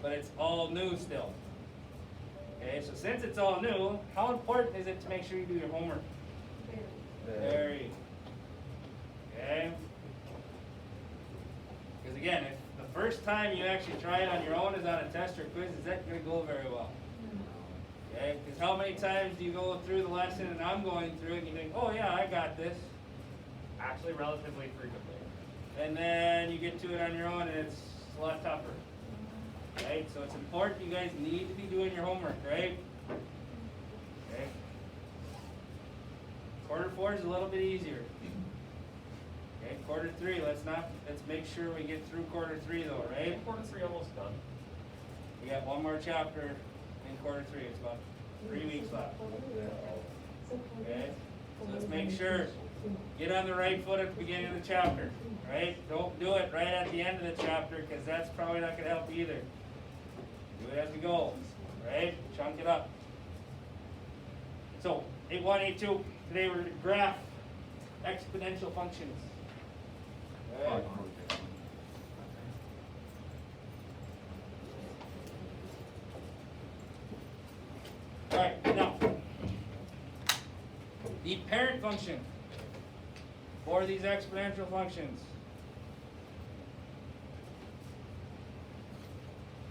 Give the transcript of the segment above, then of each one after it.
but it's all new still. Okay, so since it's all new, how important is it to make sure you do your homework? Very. Okay? Because again, if the first time you actually try it on your own is on a test or quiz, is that going to go very well? Okay? Because how many times do you go through the lesson and I'm going through it and you think, oh yeah, I got this. Actually, relatively frequently. And then you get to it on your own and it's a lot tougher. Right? So it's important you guys need to be doing your homework, right? Okay. Quarter 4 is a little bit easier. Okay, quarter 3, let's make sure we get through quarter 3 though, right? Quarter 3 almost done. We got one more chapter in quarter 3. It's about 3 weeks left. Okay? So let's make sure, get on the right foot at the beginning of the chapter, right? Don't do it right at the end of the chapter because that's probably not going to help either. Do it as we go, right? Chunk it up. So, 8.1, 8.2, today we're going to graph exponential functions. Right. All right, now, the parent function for these exponential functions.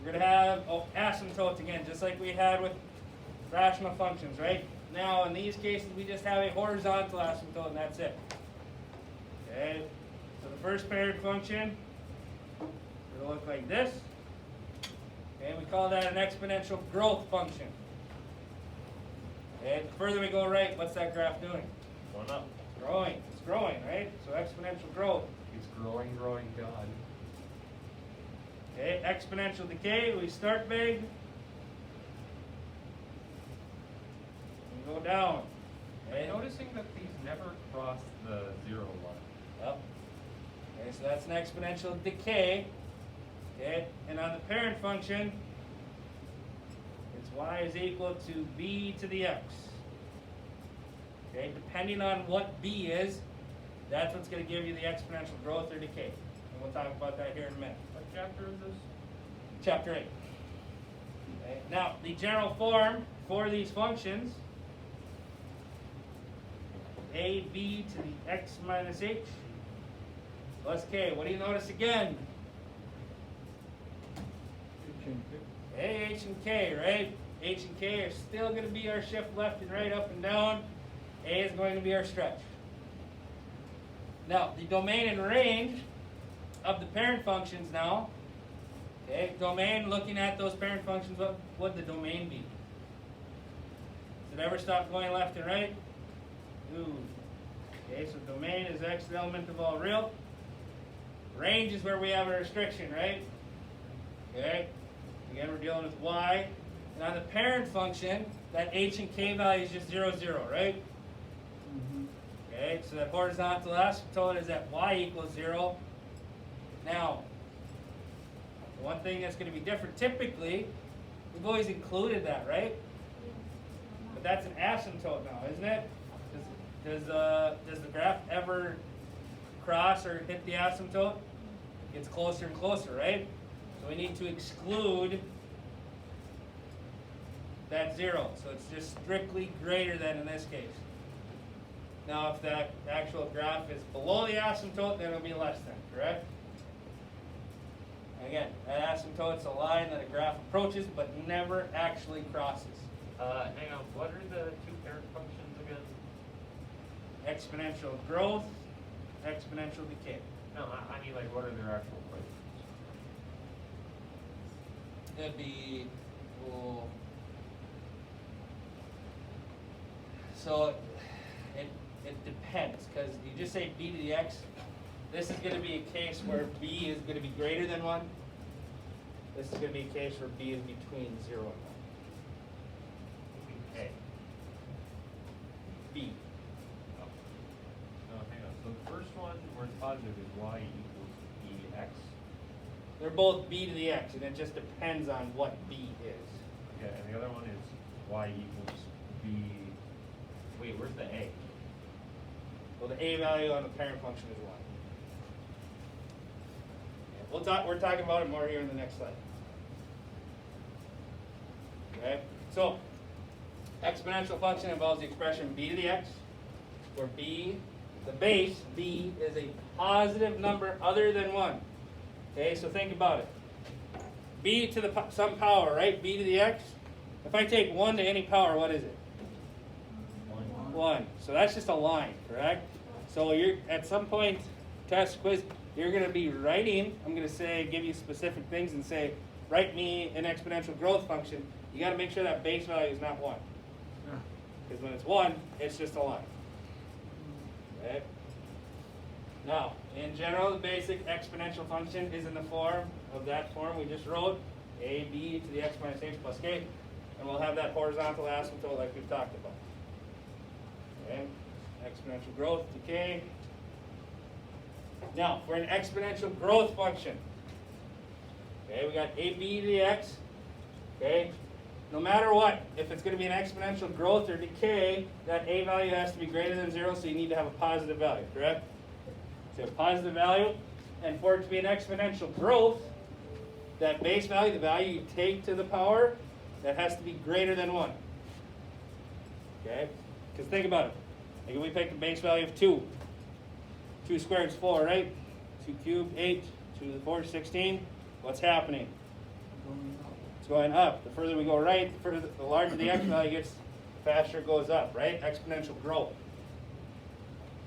We're going to have asymptotes again, just like we had with rational functions, right? Now, in these cases, we just have a horizontal asymptote, and that's it. Okay, so the first parent function will look like this. Okay, we call that an exponential growth function. Okay, the further we go right, what's that graph doing? Going up. It's growing. It's growing, right? So exponential growth. It's growing, God. Okay, exponential decay, we start big. We go down. Okay. I'm noticing that these never cross the 0 line. Yep. Okay, so that's an exponential decay. Okay, and on the parent function, it's y is equal to b to the x. Okay, depending on what b is, that's what's going to give you the exponential growth or decay. And we'll talk about that here in a minute. What chapter is this? Chapter 8. Okay, now, the general form for these functions, ab to the x minus h plus k. What do you notice again? A, h, and k, right? H and k are still going to be our shift left and right, up and down. A is going to be our stretch. Now, the domain and range of the parent functions now. Okay, domain, looking at those parent functions, what would the domain be? Does it ever stop going left and right? Ooh. Okay, so domain is x, the element of all real. Range is where we have a restriction, right? Okay, again, we're dealing with y. And on the parent function, that h and k value is just 0, 0, right? Okay, so that horizontal asymptote is at y equals 0. Now, one thing that's going to be different, typically, we've always included that, right? But that's an asymptote now, isn't it? Does the graph ever cross or hit the asymptote? It gets closer and closer, right? So we need to exclude that 0. So it's just strictly greater than in this case. Now, if that actual graph is below the asymptote, then it'll be less than, correct? Again, that asymptote's a line that a graph approaches but never actually crosses. Hang on, what are the two parent functions again? Exponential growth, exponential decay. No, I mean, like, what are their actual equations? It'd be, well, so it depends, because you just say b to the x. This is going to be a case where b is going to be greater than 1. This is going to be a case where b is between 0 and 1. Okay. B. Oh. No, hang on. So the first one, where it's positive, is y equals bx. They're both b to the x, and it just depends on what b is. Okay, and the other one is y equals b. Wait, where's the a? Well, the a value on the parent function is 1. We're talking about it more here in the next slide. Okay? So, exponential function involves the expression b to the x, where b, the base, b, is a positive number other than 1. Okay, so think about it. B to the some power, right? B to the x. If I take 1 to any power, what is it? 1. So that's just a line, correct? So you're at some point, test, quiz, you're going to be writing, I'm going to say, give you specific things and say, write me an exponential growth function. You got to make sure that base value is not 1. Because when it's 1, it's just a line. Okay? Now, in general, the basic exponential function is in the form of that form we just wrote, ab to the x minus h plus k, and we'll have that horizontal asymptote like we've talked about. Okay? Exponential growth, decay. Now, for an exponential growth function, okay, we got ab to the x, okay? No matter what, if it's going to be an exponential growth or decay, that a value has to be greater than 0, so you need to have a positive value, correct? So a positive value, and for it to be an exponential growth, that base value, the value you take to the power, that has to be greater than 1. Okay? Because think about it. Like if we pick a base value of 2. 2 squared is 4, right? 2 cubed, 8. 2 to the 4, 16. What's happening? It's going up. The further we go right, the larger the x value gets, the faster it goes up, right? Exponential growth.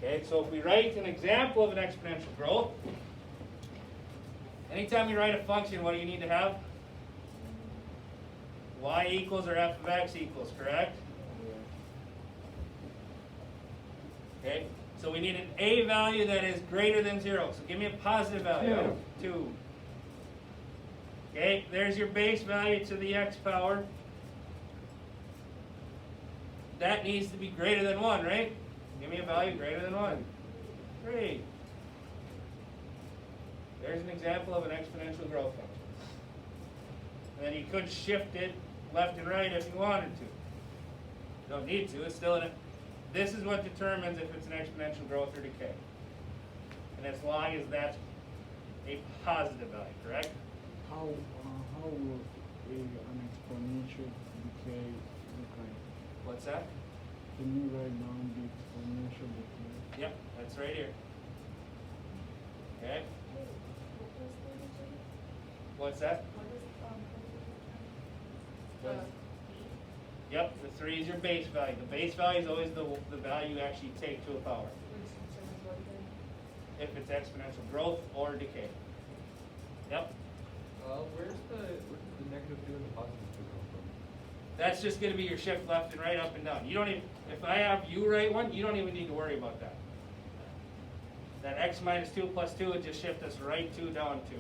Okay, so if we write an example of an exponential growth, anytime you write a function, what do you need to have? Y equals or f of x equals, correct? Okay, so we need an a value that is greater than 0. So give me a positive value. 2. Okay, there's your base value to the x power. That needs to be greater than 1, right? Give me a value greater than 1. 3. There's an example of an exponential growth function. And then you could shift it left and right if you wanted to. You don't need to. It's still in it. This is what determines if it's an exponential growth or decay. And as long as that's a positive value, correct? How will an exponential decay look like? What's that? Can you write down the exponential decay? Yep, that's right here. Okay. What's that? Yep, the 3 is your base value. The base value is always the value you actually take to a power. If it's exponential growth or decay. Yep. Where does the negative 2 and the positive 2 come from? That's just going to be your shift left and right, up and down. You don't even, if I have you write one, you don't even need to worry about that. That x minus 2 plus 2 would just shift us right 2 down 2.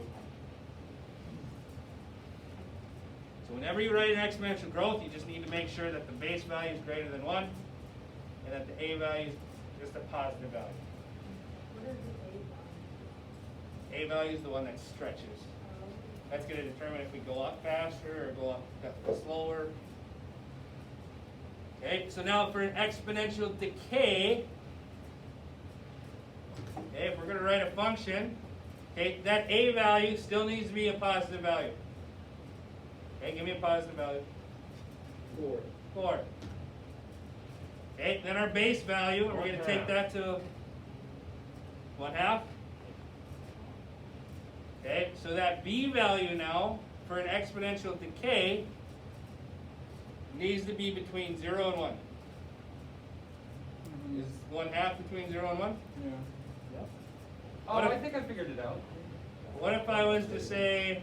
So whenever you write an exponential growth, you just need to make sure that the base value is greater than 1 and that the a value is just a positive value. What is the A value is the one that stretches. That's going to determine if we go up faster or go up slower. Okay, so now for an exponential decay, okay, if we're going to write a function, okay, that a value still needs to be a positive value. Okay, give me a positive value. 4. Okay, then our base value, we're going to take that to 1/2. Okay, so that b value now, for an exponential decay, needs to be between 0 and 1. Is 1/2 between 0 and 1? Yeah. Yep. Oh, What if- I think I figured it out. What if I was to say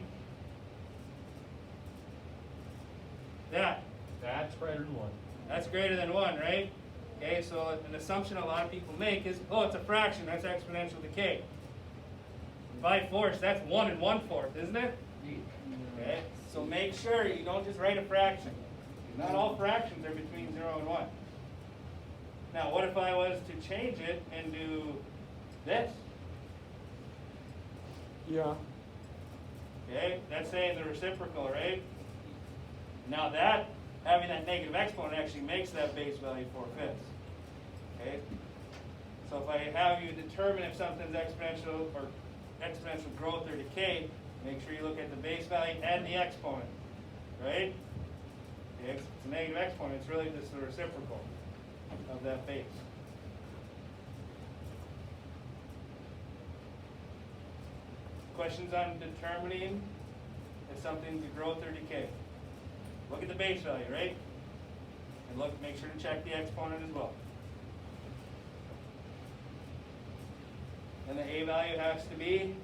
that? That's greater than 1. That's greater than 1, right? Okay, so an assumption a lot of people make is, oh, it's a fraction, that's exponential decay. By force, that's 1 1/4, isn't it? Okay, so make sure you don't just write a fraction. Not all fractions are between 0 and 1. Now, what if I was to change it and do this? Yeah. Okay, that's saying the reciprocal, right? Now that, having that negative exponent actually makes that base value 4/5. Okay? So if I have you determine if something's exponential or exponential growth or decay, make sure you look at the base value and the exponent, right? Okay, it's a negative exponent, it's really just the reciprocal of that base. Questions on determining if something's a growth or decay? Look at the base value, right? And look, make sure to check the exponent as well. And the A value has to be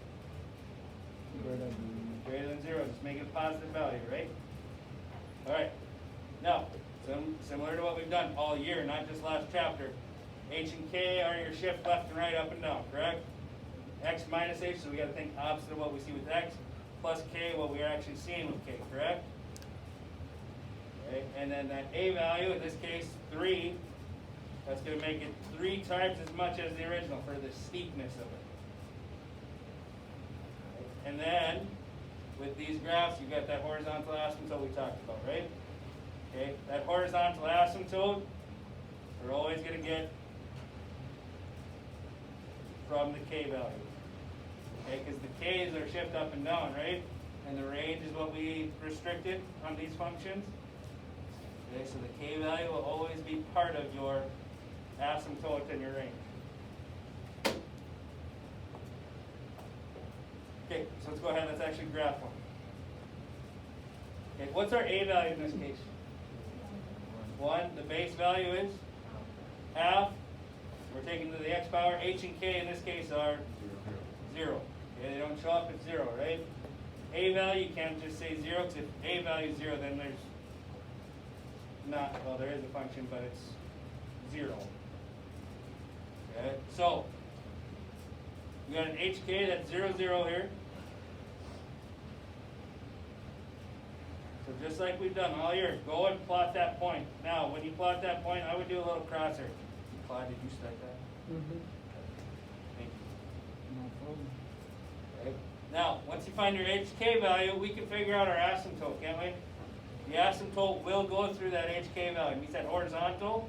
greater than 0. Just make it a positive value, right? All right. Now, similar to what we've done all year, not just last chapter. H and K are your shift left and right, up and down, correct? X minus H, so we got to think opposite of what we see with X, plus K, what we are actually seeing with K, correct? Okay. And then that A value, in this case 3, that's going to make it 3 times as much as the original for the steepness of it. And then, with these graphs, you've got that horizontal asymptote we talked about, right? Okay, that horizontal asymptote, we're always going to get from the K value. Okay, because the K's are shift up and down, right? And the range is what we restricted on these functions. Okay, so the K value will always be part of your asymptote and your range. Okay, so let's go ahead, let's actually graph one. Okay, what's our A value in this case? 1. The base value is half. We're taking to the X power. H and K in this case are 0. Okay, they don't show up at 0, right? A value, you can't just say 0, because if A value is 0, then there's not, well, there is a function, but it's 0. Okay, so we got an HK that's 0, 0 here. So just like we've done all year, go and plot that point. Now, when you plot that point, I would do a little crosshair. Clyde, did you start that? Mm-hmm. Thank you. No problem. Okay. Now, once you find your HK value, we can figure out our asymptote, can't we? The asymptote will go through that HK value. We said horizontal,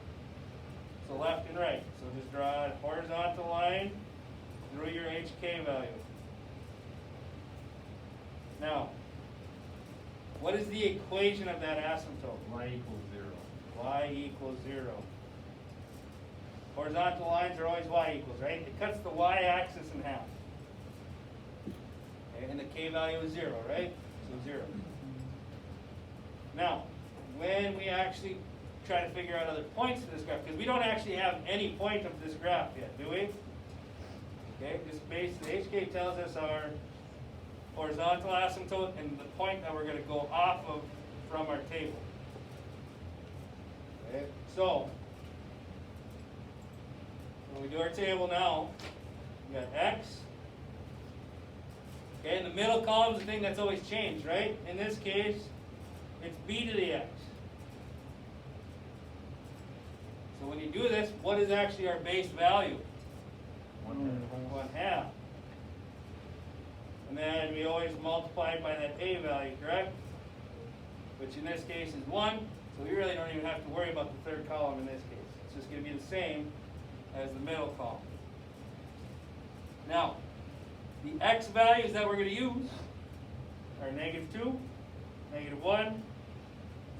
so left and right. So just draw a horizontal line through your HK value. Now, what is the equation of that asymptote? Y equals 0. Y equals 0. Horizontal lines are always y equals, right? It cuts the y-axis in half. Okay, and the K value is 0, right? So 0. Now, when we actually try to figure out other points for this graph, because we don't actually have any point of this graph yet, do we? Okay, just basically, HK tells us our horizontal asymptote and the point that we're going to go off of from our table. Okay, so when we do our table now, we got X. Okay, in the middle column is the thing that's always changed, right? In this case, it's b to the x. So when you do this, what is actually our base value? 1/2. And then we always multiply by that a value, correct? Which in this case is 1, so we really don't even have to worry about the third column in this case. It's just going to be the same as the middle column. Now, the x values that we're going to use are -2, -1,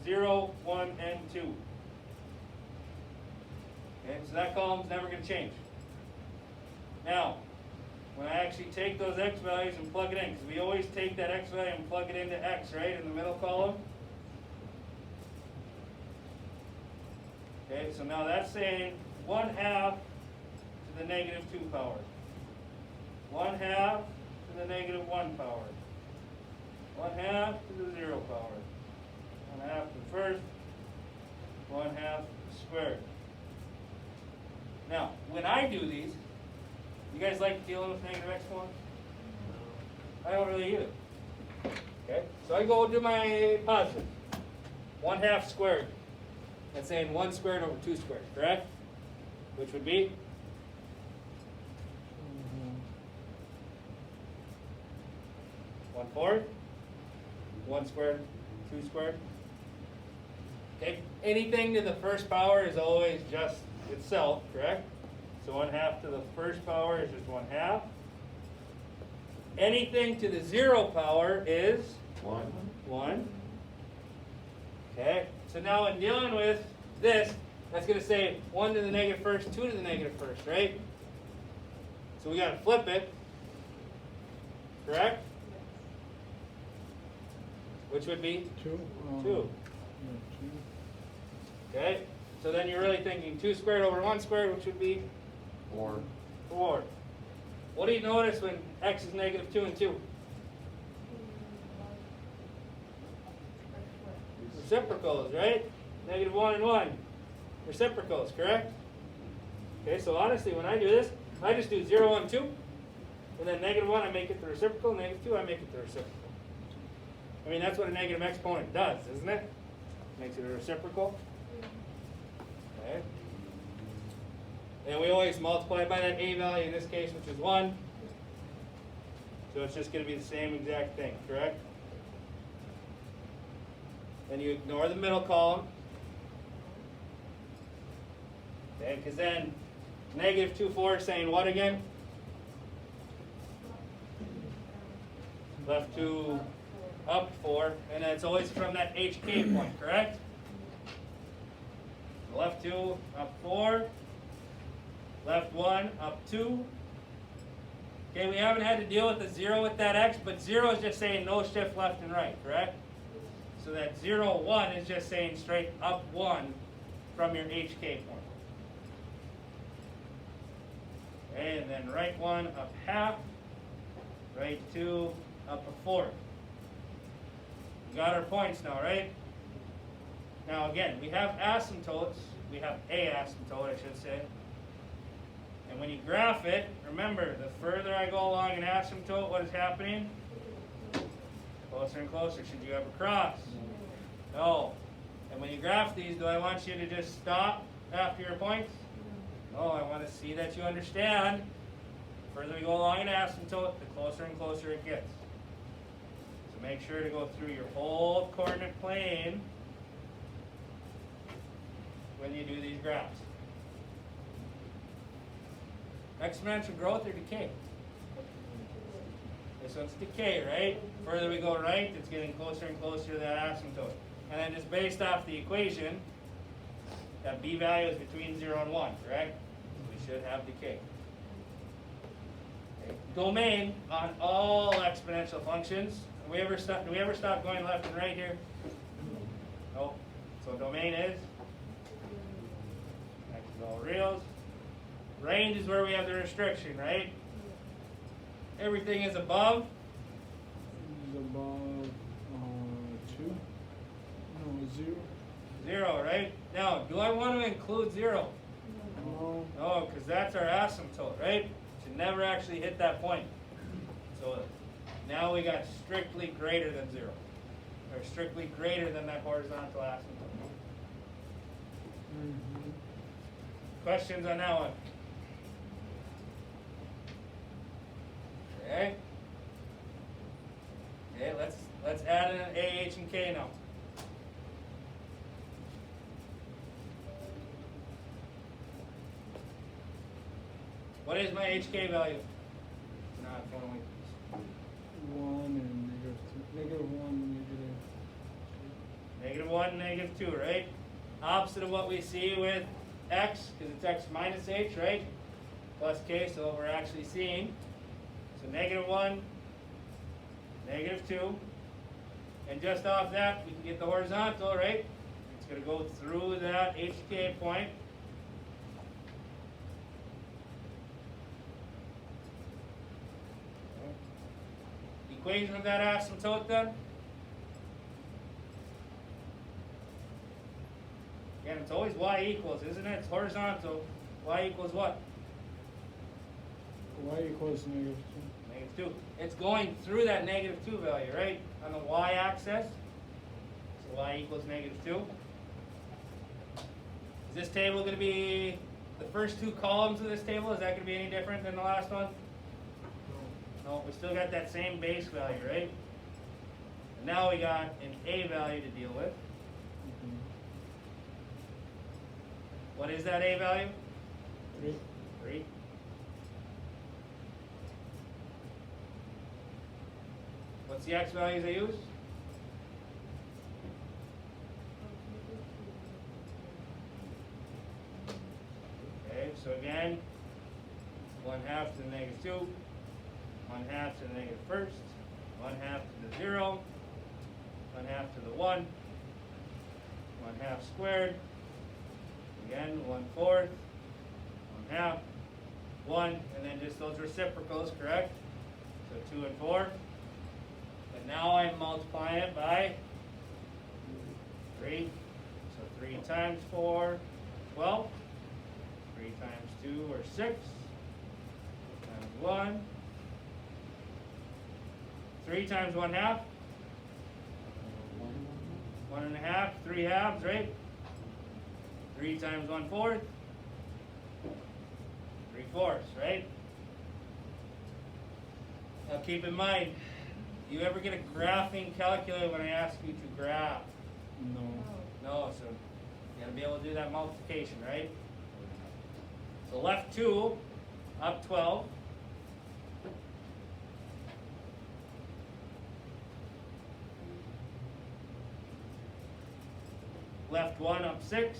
0, 1, and 2. Okay, so that column's never going to change. Now, when I actually take those x values and plug it in, because we always take that x value and plug it into x, right, in the middle column. Okay, so now that's saying 1/2 to the -2 power. 1/2 to the -1 power. 1/2 to the 0 power. 1/2 to the first. 1/2 squared. Now, when I do these, you guys like dealing with negative exponents? I don't really either. Okay, so I go do my positive. 1/2 squared. That's saying 1 squared over 2 squared, correct? Which would be? 1/4. 1 squared, 2 squared. Okay, anything to the first power is always just itself, correct? So 1/2 to the first power is just 1/2. Anything to the 0 power is 1. 1. Okay, so now in dealing with this, that's going to say 1 to the negative first, 2 to the negative first, right? So we got to flip it, correct? Which would be 2. 2. Yeah, 2. Okay, so then you're really thinking 2 squared over 1 squared, which would be 4. 4. What do you notice when x is negative 2 and 2? Reciprocals, right? Negative 1 and 1. Reciprocals, correct? Okay, so honestly, when I do this, I just do 0, 1, 2. And then negative 1, I make it the reciprocal. Negative 2, I make it the reciprocal. I mean, that's what a negative exponent does, isn't it? Makes it a reciprocal. Okay. And we always multiply by that a value in this case, which is 1. So it's just going to be the same exact thing, correct? Then you ignore the middle column. Okay, because then negative 2, 4 is saying what again? Left 2, up 4, and it's always from that HK point, correct? Left 2, up 4. Left 1, up 2. Okay, we haven't had to deal with the 0 with that x, but 0 is just saying no shift left and right, correct? So that 0, 1 is just saying straight up 1 from your HK point. Okay, and then right 1, up half. Right 2, up a fourth. We got our points now, right? Now again, we have asymptotes. We have a asymptote, I should say. And when you graph it, remember, the further I go along an asymptote, what is happening? Closer and closer. Should you ever cross? No. And when you graph these, do I want you to just stop after your points? No, I want to see that you understand. The further we go along an asymptote, the closer and closer it gets. So make sure to go through your whole coordinate plane when you do these graphs. Exponential growth or decay? This one's decay, right? Further we go right, it's getting closer and closer to that asymptote. And then just based off the equation, that b value is between 0 and 1, correct? We should have decay. Okay. Domain on all exponential functions. Do we ever stop going left and right here? No. So domain is x is all reals. Range is where we have the restriction, right? Everything is above. Is above 2. No, 0. 0, right? Now, do I want to include 0? No. No, because that's our asymptote, right? Should never actually hit that point. So now we got strictly greater than 0. Or strictly greater than that horizontal asymptote. Mm-hmm. Questions on that one? Okay. Okay, let's add in an A, H, and K now. What is my HK value? Not only 1 and negative 2. Negative 1, negative -1, -2, right? Opposite of what we see with x, because it's x minus h, right? Plus k, so what we're actually seeing. So -1, -2. And just off that, we can get the horizontal, right? It's going to go through that HK point. Equation of that asymptote then? Again, it's always y equals, isn't it? It's horizontal. Y equals what? y equals negative -2. It's going through that -2 value, right? On the y-axis. So y equals -2. Is this table going to be, the first 2 columns of this table, is that going to be any different than the last one? No, we still got that same base value, right? And now we got an a value to deal with. 2. What is that a value? 3. 3. What's the x values I use? So again, 1/2 to the -2, 1/2 to the -1st, 1/2 to the 0, 1/2 to the 1, 1/2 squared, again 1/4, 1/2, 1, and then just those reciprocals, correct? So 2 and 4. And now I'm multiplying it by 3. So 3 times 4, 12. 3 times 2 or 6. Times 1. 3 times 1/2. 1 1/2. 3 halves, right? 3 times 1/4. 3/4, right? Now keep in mind, you ever get a graphing calculator when I ask you to graph? No. No, so you gotta be able to do that multiplication, right? So left 2, up 12. Left 1, up 6.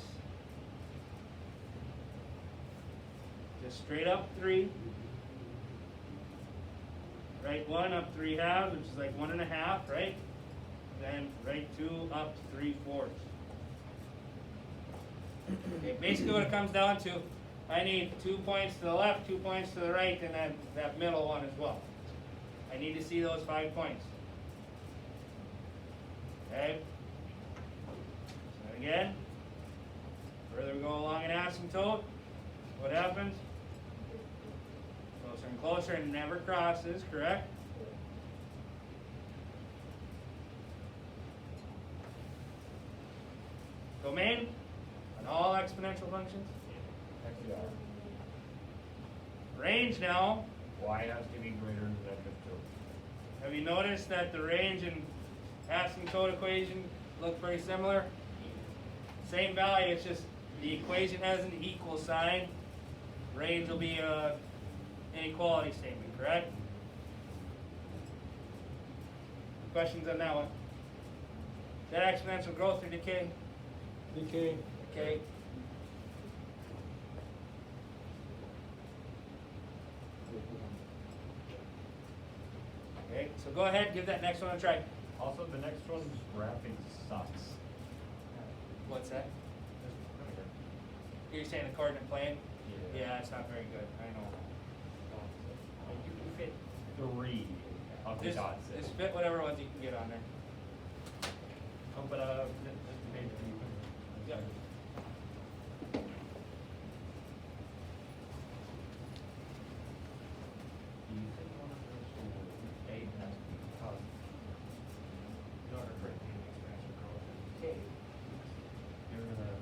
Just straight up 3. Right 1, up 3 halves, which is like 1 1/2, right? Then right 2, up 3/4. Okay, basically what it comes down to, I need 2 points to the left, 2 points to the right, and then that middle one as well. I need to see those 5 points. Okay? So again, further we go along an asymptote, what happens? Closer and closer, and never crosses, correct? Domain on all exponential functions. Range now. Y has to be greater than -2. Have you noticed that the range and asymptote equation look pretty similar? Same value, it's just the equation has an equal sign. Range will be a inequality statement, correct? Questions on that one? Is that exponential growth or decay? Decay. Okay. Okay, so go ahead, give that next one a try. Also, the next one's graphing sucks. What's that? Just come here. You're saying the coordinate plane? Yeah. Yeah, it's not very good, I know. Like you can fit 3 of the Just, dots in. just fit whatever ones you can get on there. Oh, but just maybe you can. Yep. Do you think one of those will 8 has to be positive? In order for it to be an exponential growth. Okay. You're gonna.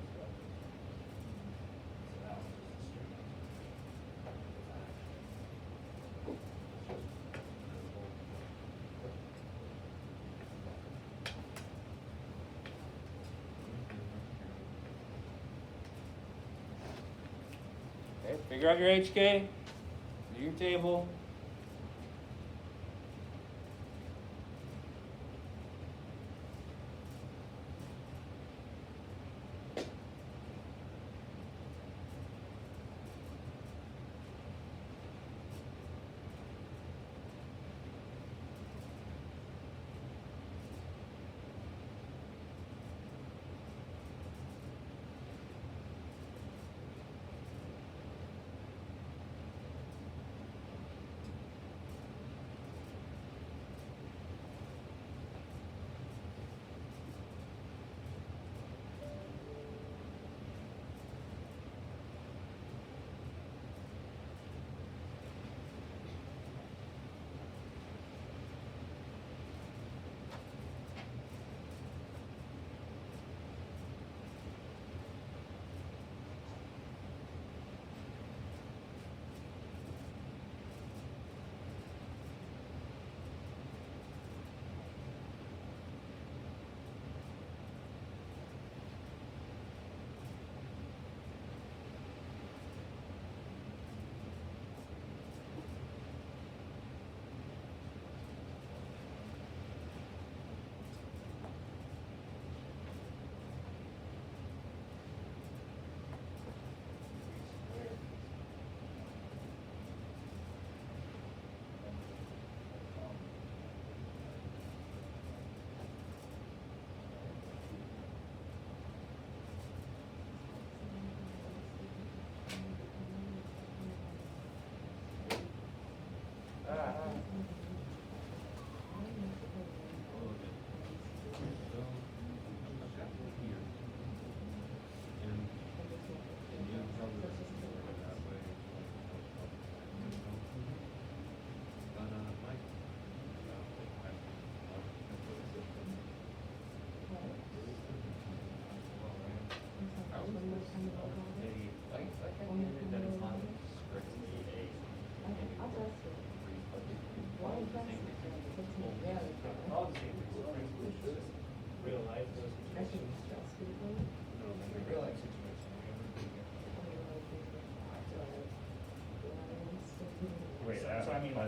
Okay, figure out your HK, do your table.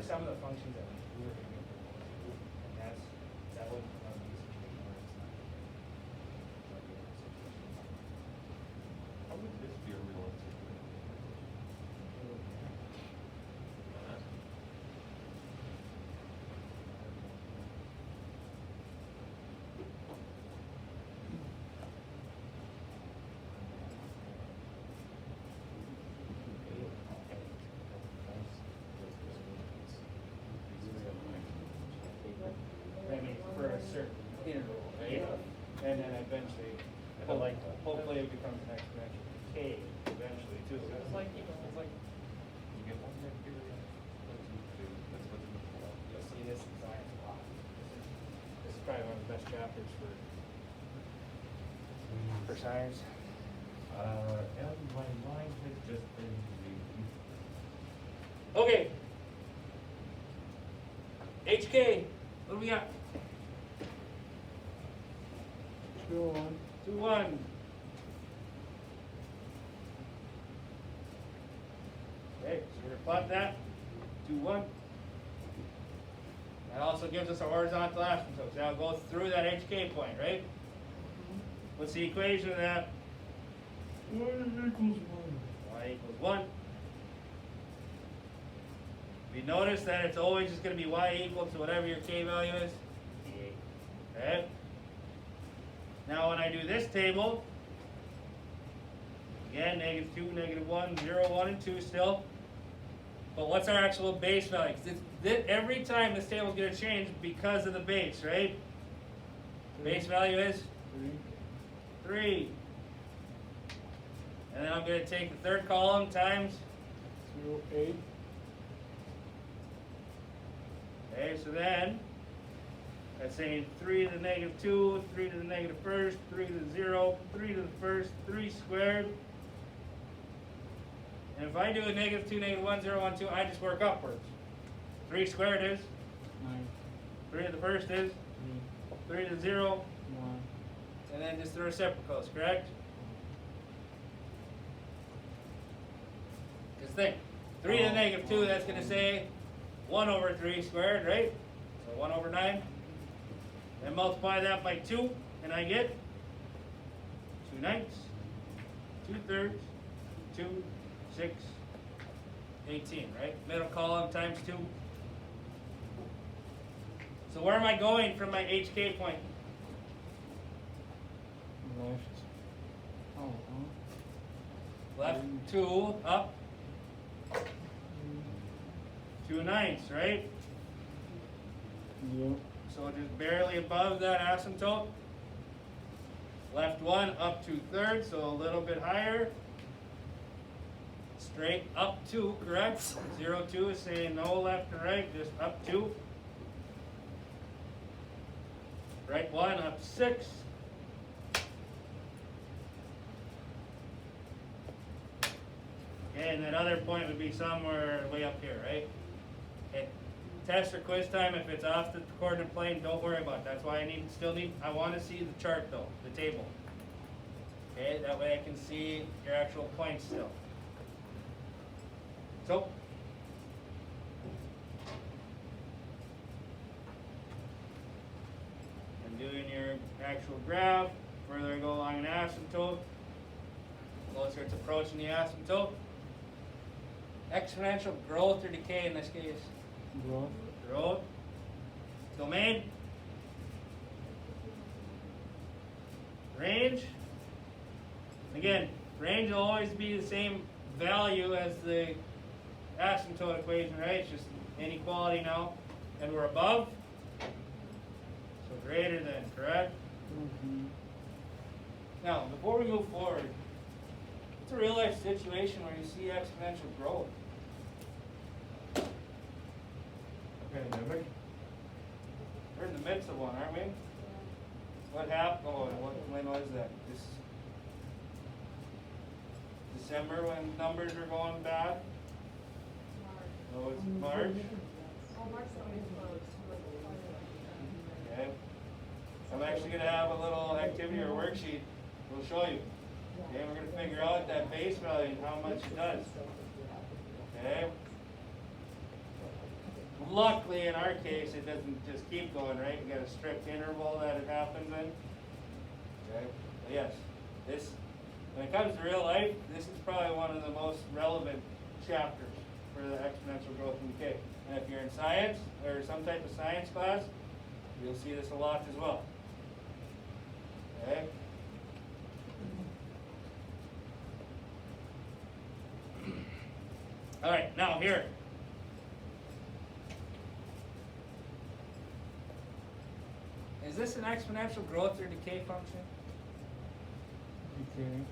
are some of the functions that we were gonna get rid of, and that wouldn't come out of the situation where it's not. How would this be a realistic? I mean, for a certain interval, right? Yeah. And then eventually, I like that. hopefully it becomes an exponential decay eventually too. It's like, you get one bacteria, that's what's in the flow. You'll see this in science a lot. This is probably one of the best chapters for science. And my mind has just been reading. Okay. HK, what do we got? 201. 2-1. Okay, so we're gonna plot that. 2-1. That also gives us a horizontal asymptote. Now go through that HK point, right? What's the equation of that? Y equals 1. Y equals 1. We notice that it's always just going to be y equal to whatever your k value is. Okay? Now when I do this table, again, -2, -1, 0, 1, and 2 still. But what's our actual base value? 'Cause every time this table is going to change because of the base, right? Base value is 3. And then I'm going to take the third column times. 8. Okay, so then that's saying 3 to the -2, 3 to the -1st, 3 to the 0, 3 to the 1st, 3 squared. And if I do a -2, -1, 0, 1, 2, I just work upwards. 3 squared is, 9. 3 to the 1st is, 3 to the 0, 1. and then just the reciprocals, correct? Just think, 3 to the -2, that's going to say 1 over 3 squared, right? So 1 over 9. Then multiply that by 2, and I get 2/9, 2/3, 2, 6, 18, right? Middle column times 2. So where am I going from my HK point? Left. Oh, Left 2, up 2/9, right? Yep. So just barely above that asymptote. Left 1 up 2/3, so a little bit higher. Straight up 2, correct? 0, 2 is saying no left and right, just up 2. Right 1 up 6. Okay, and that other point would be somewhere way up here, right? Okay. Test or quiz time, if it's off the coordinate plane, don't worry about it. That's why I want to see the chart though, the table. Okay, that way I can see your actual points still. So, and doing your actual graph, further I go along an asymptote, closer it's approaching the asymptote. Exponential growth or decay in this case? Growth. Growth. Domain. Range. Again, range will always be the same value as the asymptote equation, right? It's just inequality now. And we're above. So greater than, correct? Mm-hmm. Now, before we move forward, it's a real life situation where you see exponential growth. Pandemic? We're in the midst of one, aren't we? What happened? Oh, when was that? December when numbers were going bad? Oh, it's March. Oh, March 21st. Okay. I'm actually going to have a little activity or worksheet. We'll show you. Okay, we're going to figure out that base value and how much it does. Okay. Luckily, in our case, it doesn't just keep going, right? You got a strict interval that it happens in. Okay. But yes, this, when it comes to real life, this is probably one of the most relevant chapters for the exponential growth and decay. And if you're in science or some type of science class, you'll see this a lot as well. Okay. All right, now here. Is this an exponential growth or decay function? Decay.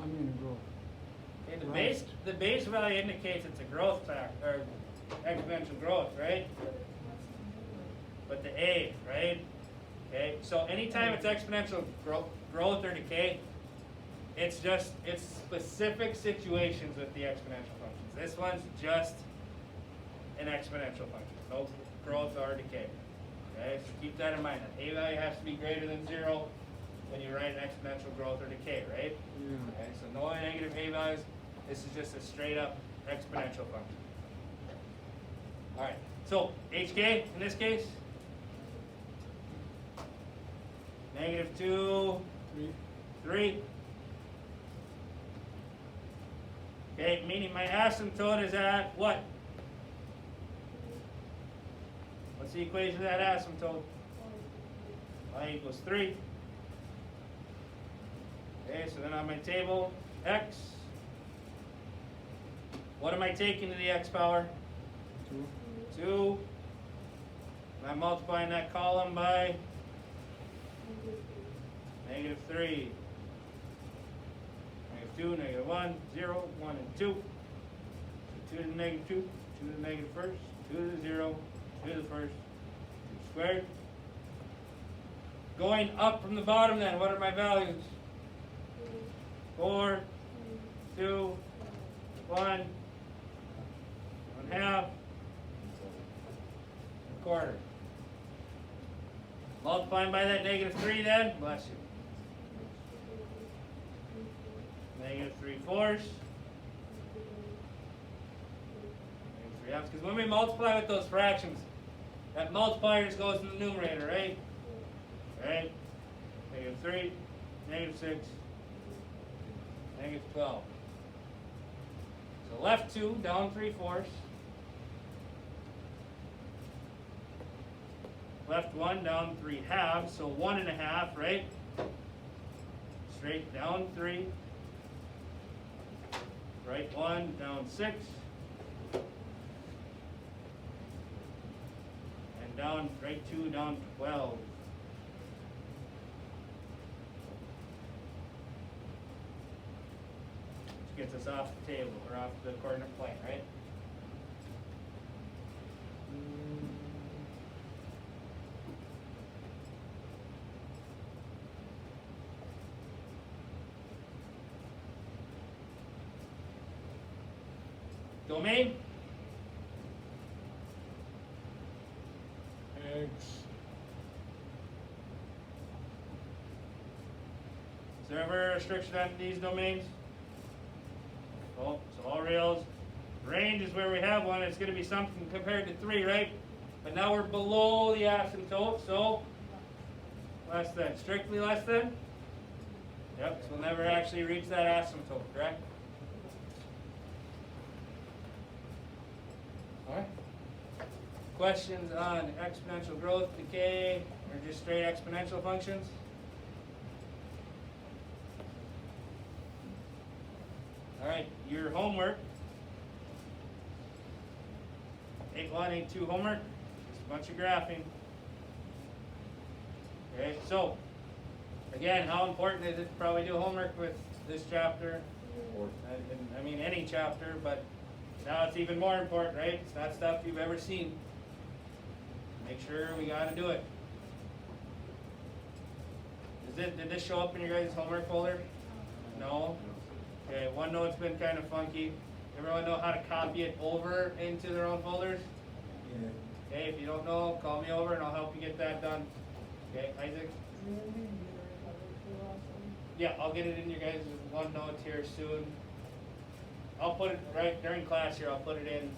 I mean growth. Okay, Right. the base value indicates it's a growth factor, or exponential growth, right? But the A, right? Okay, so anytime it's exponential growth or decay, it's specific situations with the exponential functions. This one's just an exponential function, no growth or decay. Okay, so keep that in mind. An A value has to be greater than 0 when you write an exponential growth or decay, right? Yeah. Okay, so no negative A values. This is just a straight up exponential function. All right, so HK in this case, -2, 3. Okay, meaning my asymptote is at what? What's the equation of that asymptote? Y equals 3. Okay, so then on my table, x. What am I taking to the x power? 2. 2. And I'm multiplying that column by -3. -2, -1, 0, 1, and 2. So 2 to the -2, 2 to the -1st, 2 to the 0, 2 to the 1st, 2 squared. Going up from the bottom then, what are my values? 4, 2, 1, 1/2, 1/4. Multiplying by that -3 then, bless you. -3/4. -3/2. Because when we multiply with those fractions, that multiplier just goes in the numerator, right? Right? -3, -6, -12. So left 2, down 3/4. Left 1, down 3/2, so 1.5, right? Straight down 3. Right 1, down 6. And down, right 2, down 12. Which gets us off the table, or off the coordinate plane, right? Domain? X. Is there ever a restriction on these domains? Oh, so all reals. Range is where we have one. It's going to be something compared to 3, right? But now we're below the asymptote, so less than. Strictly less than? Yep, so we'll never actually reach that asymptote, correct? Alright. Questions on exponential growth, decay, or just straight exponential functions? Alright, your homework. 8.1, 8.2 homework. Just a bunch of graphing. Okay, so again, how important is it to probably do homework with this chapter? I mean any chapter, but now it's even more important, right? It's not stuff you've ever seen. Make sure we gotta do it. Did this show up in your guys' homework folder? No? Okay, OneNote's been kind of funky. Everyone know how to copy it over into their own folders? Yeah. Okay, if you don't know, call me over and I'll help you get that done. Okay, Isaac? Yeah, I'll get it in your guys' OneNote here soon. I'll put it right during class here, I'll put it in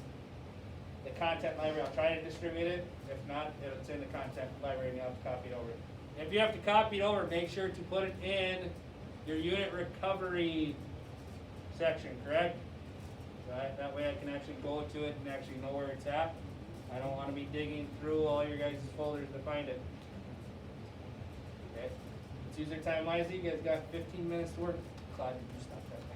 the content library, I'll try to distribute it. If not, it's in the content library and you'll have to copy it over. If you have to copy it over, make sure to put it in your unit recovery section, correct? Right, that way I can actually go to it and actually know where it's at. I don't want to be digging through all your guys' folders to find it. Okay, let's use our time wisely. You guys got 15 minutes to work. Claude, did you stop that?